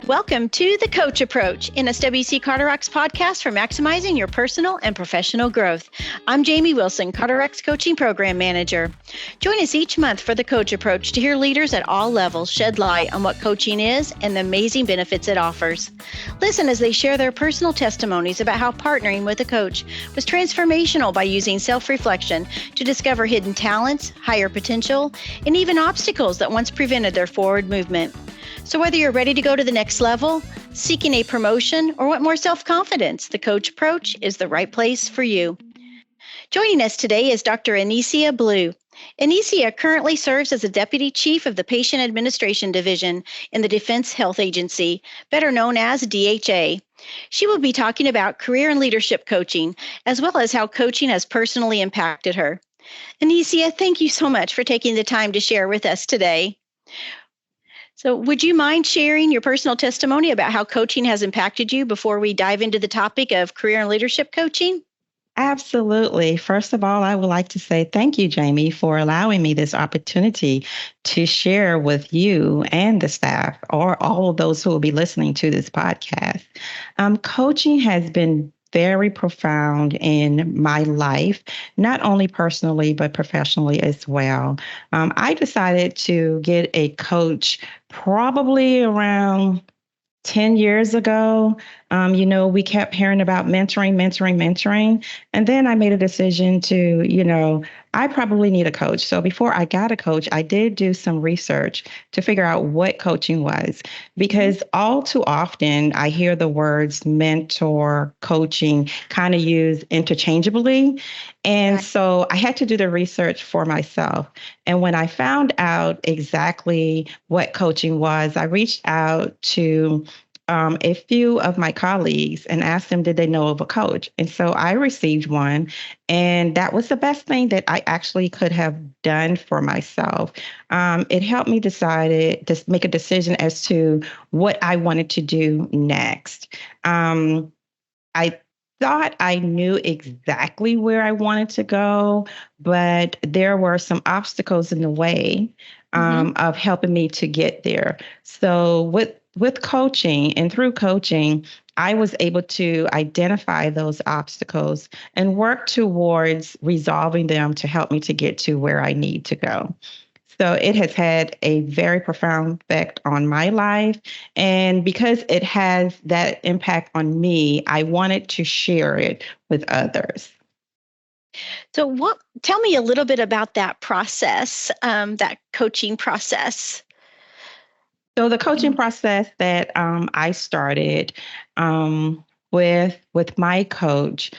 Welcome to The Coach Approach, an SWC Carter-X podcast for maximizing your personal and professional growth. I'm Jamie Wilson, Carter-X Coaching Program Manager. Join us each month for The Coach Approach to hear leaders at all levels shed light on what coaching is and the amazing benefits it offers. Listen as they share their personal testimonies about how partnering with a coach was transformational by using self-reflection to discover hidden talents, higher potential, and even obstacles that once prevented their forward movement. So whether you're ready to go to the next level, seeking a promotion, or want more self-confidence, the Coach Approach is the right place for you. Joining us today is Dr. Annecia Blue. Annecia currently serves as the Deputy Chief of the Patient Administration Division in the Defense Health Agency, better known as DHA. She will be talking about career and leadership coaching, as well as how coaching has personally impacted her. Annecia, thank you so much for taking the time to share with us today. So would you mind sharing your personal testimony about how coaching has impacted you before we dive into the topic of career and leadership coaching? Absolutely. First of all, I would like to say thank you, Jamie, for allowing me this opportunity to share with you and the staff or all of those who will be listening to this podcast. Coaching has been very profound in my life, not only personally, but professionally as well. I decided to get a coach probably around 10 years ago. We kept hearing about mentoring. And then I made a decision to, I probably need a coach. So before I got a coach, I did do some research to figure out what coaching was, because all too often I hear the words mentor, coaching kind of used interchangeably. And so I had to do the research for myself. And when I found out exactly what coaching was, I reached out to a few of my colleagues and asked them, did they know of a coach? And so I received one. And that was the best thing that I actually could have done for myself. It helped me decide to make a decision as to what I wanted to do next. I thought I knew exactly where I wanted to go, but there were some obstacles in the way of helping me to get there. So with coaching and through coaching, I was able to identify those obstacles and work towards resolving them to help me to get to where I need to go. So it has had a very profound effect on my life. And because it has that impact on me, I wanted to share it with others. So tell me a little bit about that process, that coaching process. So the coaching process that I started with my coach,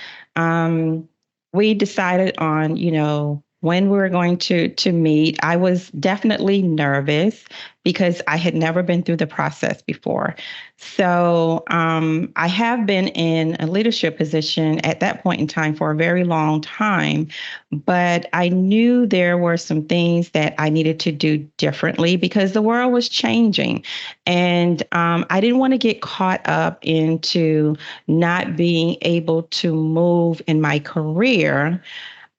we decided on, when we were going to meet. I was definitely nervous because I had never been through the process before. So I have been in a leadership position at that point in time for a very long time, but I knew there were some things that I needed to do differently because the world was changing. And I didn't want to get caught up into not being able to move in my career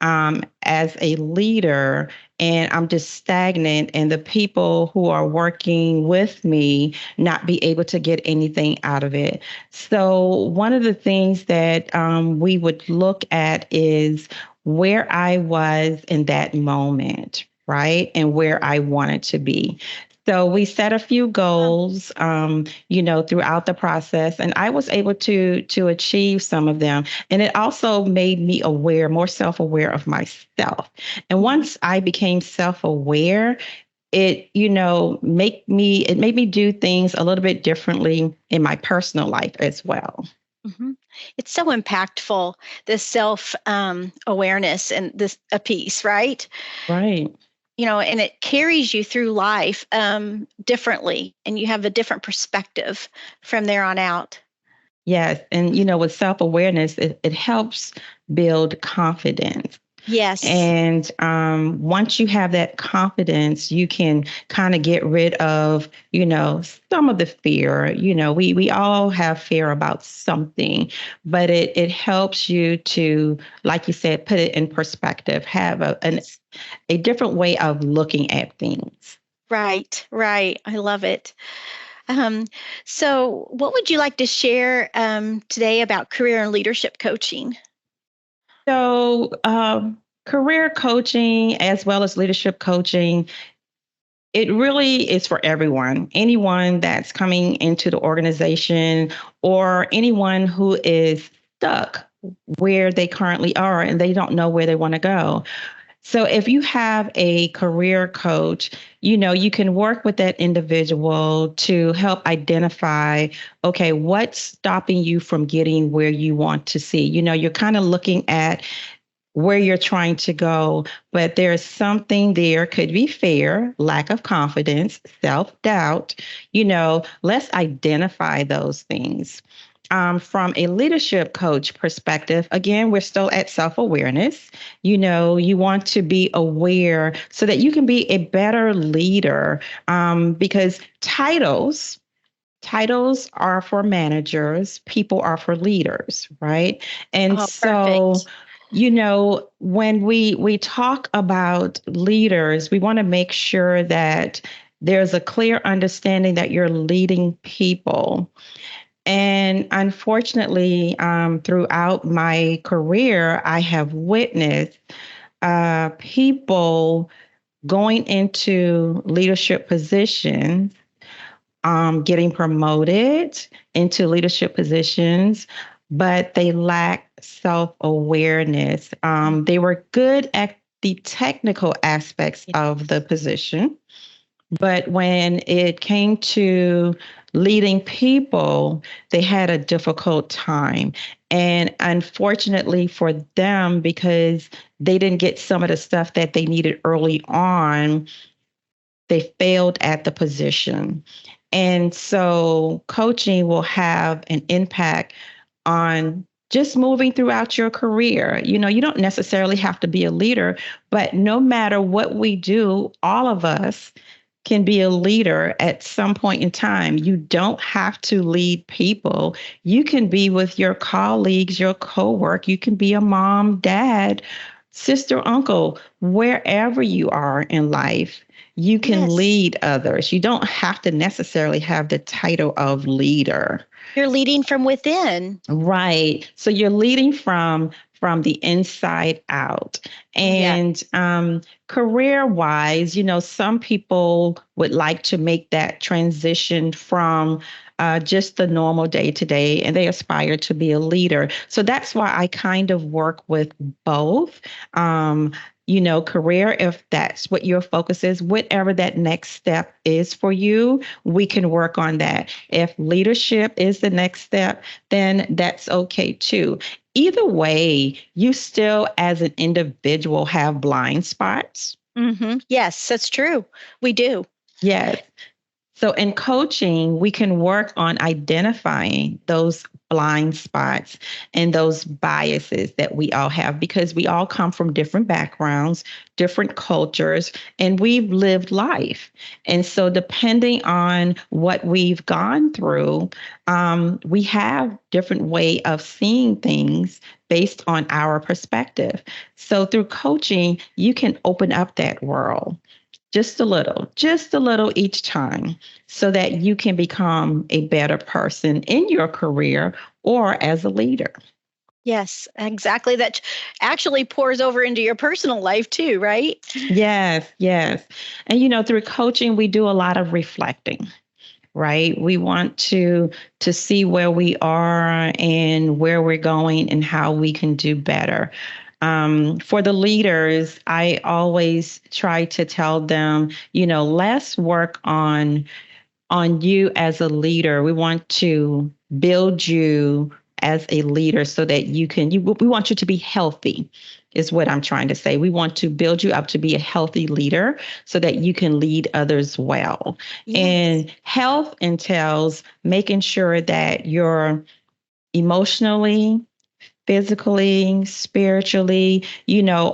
as a leader, and I'm just stagnant, and the people who are working with me not be able to get anything out of it. So one of the things that we would look at is where I was in that moment, right? And where I wanted to be. So we set a few goals, throughout the process, and I was able to achieve some of them. And it also made me more self-aware of myself. And once I became self-aware, it made me do things a little bit differently in my personal life as well. Mm-hmm. It's so impactful, this self-awareness and this a piece, right? Right. And it carries you through life differently, and you have a different perspective from there on out. Yes. And, with self-awareness, it helps build confidence. Yes. And once you have that confidence, you can kind of get rid of, some of the fear. We all have fear about something, but it helps you to, like you said, put it in perspective, have a different way of looking at things. Right. I love it. Um, so, what would you like to share today about career and leadership coaching? So, career coaching as well as leadership coaching, it really is for everyone. Anyone that's coming into the organization or anyone who is stuck where they currently are and they don't know where they want to go. So if you have a career coach, you can work with that individual to help identify, okay, what's stopping you from getting where you want to see. You're kind of looking at where you're trying to go, but there's something there, could be fear, lack of confidence, self doubt. Let's identify those things. From a leadership coach perspective, again, we're still at self awareness. You want to be aware so that you can be a better leader, because titles are for managers, people are for leaders, right? And Oh, so, perfect. when we talk about leaders, we want to make sure that there's a clear understanding that you're leading people. And unfortunately, throughout my career, I have witnessed people going into leadership positions, getting promoted into leadership positions, but they lack self awareness. They were good at the technical aspects of the position, but when it came to leading people, they had a difficult time. And unfortunately for them, because they didn't get some of the stuff that they needed early on, they failed at the position. And so coaching will have an impact on just moving throughout your career. You don't necessarily have to be a leader, but no matter what we do, all of us can be a leader at some point in time. You don't have to lead people. You can be with your colleagues, your cowork. You can be a mom, dad, sister, uncle, wherever you are in life. You can Yes. lead others. You don't have to necessarily have the title of leader. You're leading from within. Right. So you're leading from the inside out. Yeah. And career wise, some people would like to make that transition from just the normal day to day, and they aspire to be a leader. So that's why I kind of work with both. Career, if that's what your focus is, whatever that next step is for you, we can work on that. If leadership is the next step, then that's okay too. Either way, you still, as an individual, have blind spots. Yes, that's true. We do. Yes. So in coaching, we can work on identifying those blind spots and those biases that we all have, because we all come from different backgrounds, different cultures, and we've lived life. And so depending on what we've gone through, we have different way of seeing things based on our perspective. So through coaching, you can open up that world just a little each time, so that you can become a better person in your career or as a leader. Yes, exactly. That actually pours over into your personal life too, right? Yes, yes. And through coaching, we do a lot of reflecting, right? We want to see where we are and where we're going and how we can do better. For the leaders, I always try to tell them, let's work on you as a leader. We want to build you as a leader so that we want you to be healthy, is what I'm trying to say. We want to build you up to be a healthy leader so that you can lead others well. Yes. And health entails making sure that you're emotionally, physically, spiritually,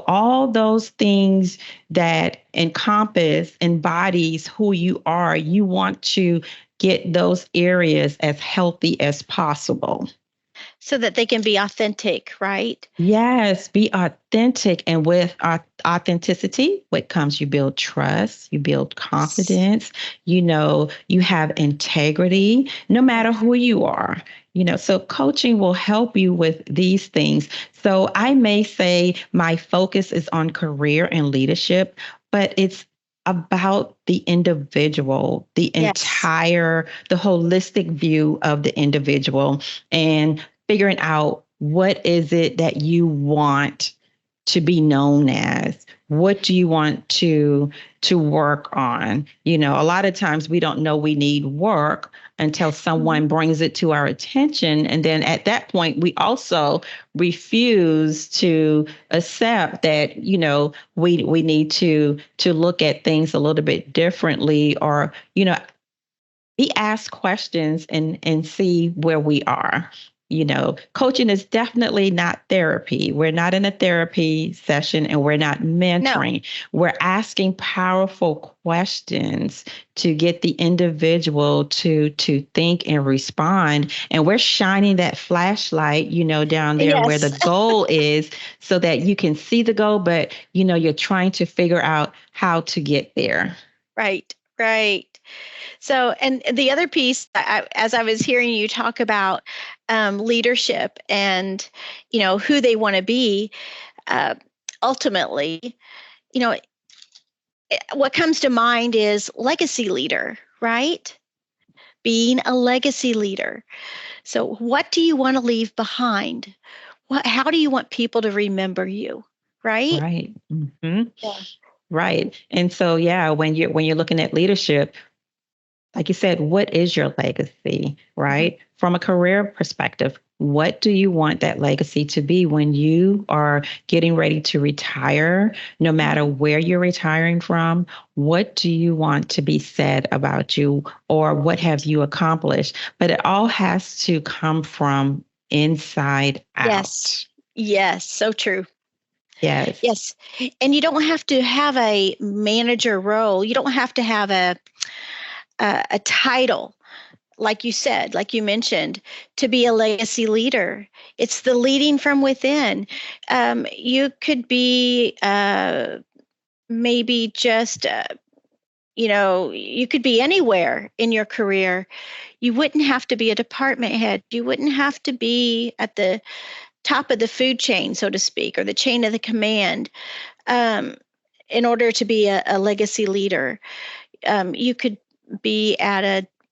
all those things that encompass, embodies who you are. You want to get those areas as healthy as possible. so that they can be authentic, right? Yes, be authentic. And with authenticity, what comes, you build trust, you build Yes. confidence, you have integrity, no matter Yes. who you are. So coaching will help you with these things. So I may say my focus is on career and leadership, but it's about the individual, Yes. the holistic view of the individual, and figuring out what is it that you want to be known as. What do you want to work on? A lot of times we don't know we need work until Mhm. someone brings it to our attention, and then at that point we also refuse to accept that we need to look at things a little bit differently, or be asked questions and see where we are. Coaching is definitely not therapy. We're not in a therapy session, and we're not No. mentoring. We're asking powerful questions to get the individual to think and respond. And we're shining that flashlight, down there where the Yes. goal is, so that you can see the goal, but you're trying to figure out how to get there. Right. Right. So, and the other piece, as I was hearing you talk about leadership and, who they want to be, uh, ultimately, you know, what comes to mind is legacy leader, right? Being a legacy leader. So, what do you want to leave behind? How do you want people to remember you, right? Right. Hmm. Yeah. Right. And so, yeah, when you're looking at leadership, like you said, what is your legacy, Mhm. right? From a career perspective, what do you want that legacy to be when you are getting ready to retire, no matter Mhm. where you're retiring from? What do you want to be said about you, or what have you accomplished? But it all has to come from inside Yes. out. Yes. So true. Yes. Yes. And you don't have to have a manager role. You don't have to have a title, like you said, like you mentioned, to be a legacy leader. It's the leading from within. You could be maybe just, you could be anywhere in your career. You wouldn't have to be a department head. You wouldn't have to be at the top of the food chain, so to speak, or the chain of the command, um, in order to be a legacy leader. You could be at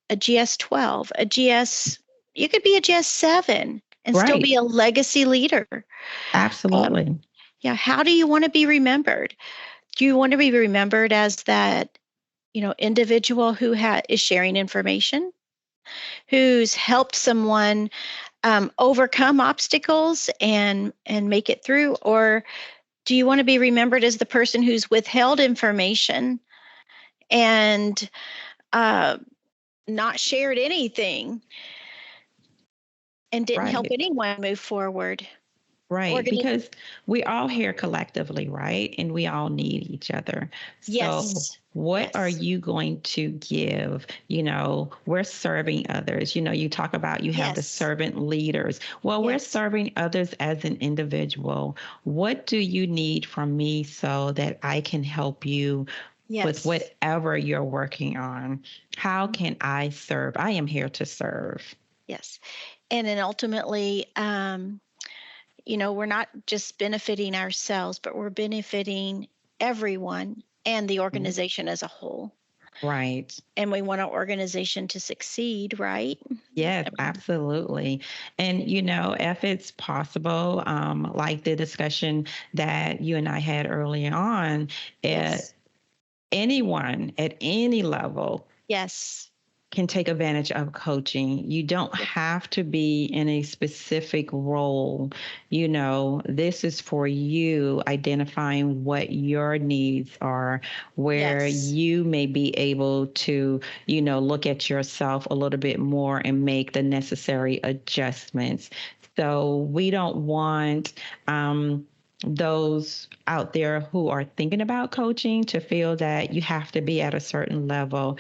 a GS 12, a GS, you could be a GS 7 and still Right. be a legacy leader. Um, Absolutely. yeah. How do you want to be remembered? Do you want to be remembered as that, individual who is sharing information, who's helped someone overcome obstacles and make it through? Or do you want to be remembered as the person who's withheld information and uh, not shared anything and didn't help Right. anyone move forward? Right, Organi- because we all here collectively, right? And we all need each other. So, yes, what are yes, you going to give? We're serving others. You talk about you have the yes, servant leaders. Well, we're yes, serving others as an individual. What do you need from me so that I can help you with yes, whatever you're working on? How mhm, can I serve? I am here to serve. yes. And then ultimately, we're not just benefiting ourselves, but we're benefiting everyone and the Mhm. organization as a whole. Right. And we want our organization to succeed, right? Yes, I mean, absolutely. And, if it's possible, like the discussion that you and I had early on, uh, yes, anyone at any level yes, can take advantage of coaching. You don't yes, have to be in a specific role. This is for you identifying what your needs are, where yes, you may be able to, look at yourself a little bit more and make the necessary adjustments. So we don't want those out there who are thinking about coaching to feel that you have to be at a certain level,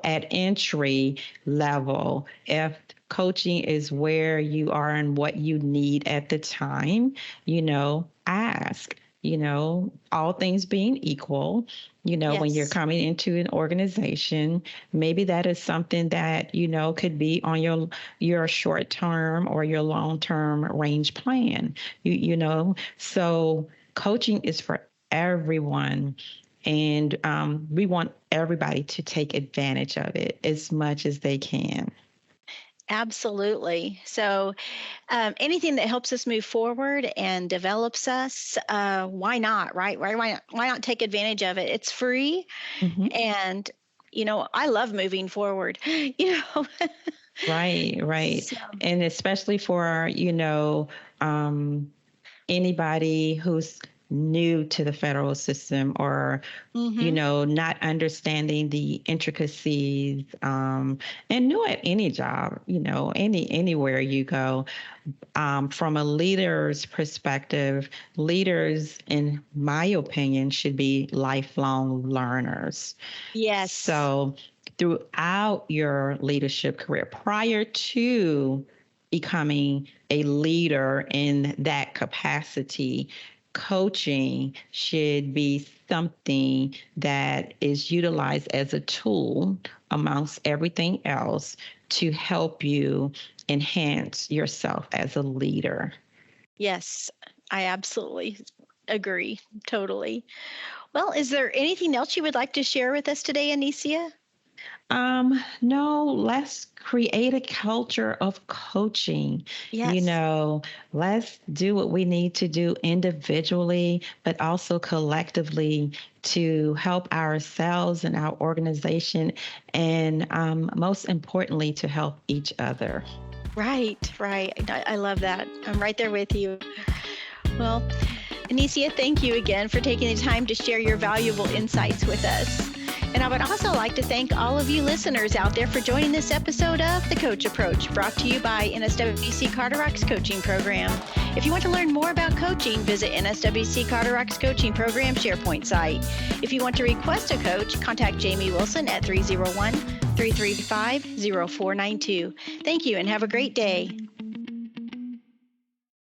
at entry level. If coaching is where you are and what you need at the time, ask. All things being equal, when you're Yes. coming into an organization, maybe that is something that, could be on your short term or your long term range plan. So coaching is for everyone. And we want everybody to take advantage of it as much as they can. Absolutely. So, anything that helps us move forward and develops us, why not? Right? Why not take advantage of it? It's free, Hmm. and I love moving forward. Right, right. So, And especially for, um, anybody who's new to the federal system or hmm not understanding the intricacies, and new at any job, anywhere you go. From a leader's perspective, leaders, in my opinion, should be lifelong learners. yes, So throughout your leadership career, prior to becoming a leader in that capacity, coaching should be something that is utilized as a tool amongst everything else to help you enhance yourself as a leader. yes, I absolutely agree. Totally. Well, is there anything else you would like to share with us today, Annecia? No, let's create a culture of coaching. Yes. Let's do what we need to do individually, but also collectively to help ourselves and our organization, and most importantly, to help each other. Right, right. I love that. I'm right there with you. Well, Annecia, thank you again for taking the time to share your valuable insights with us. And I would also like to thank all of you listeners out there for joining this episode of The Coach Approach, brought to you by NSWC Carderock's coaching program. If you want to learn more about coaching, visit NSWC Carderock's coaching program SharePoint site. If you want to request a coach, contact Jamie Wilson at 301-335-0492. Thank you and have a great day.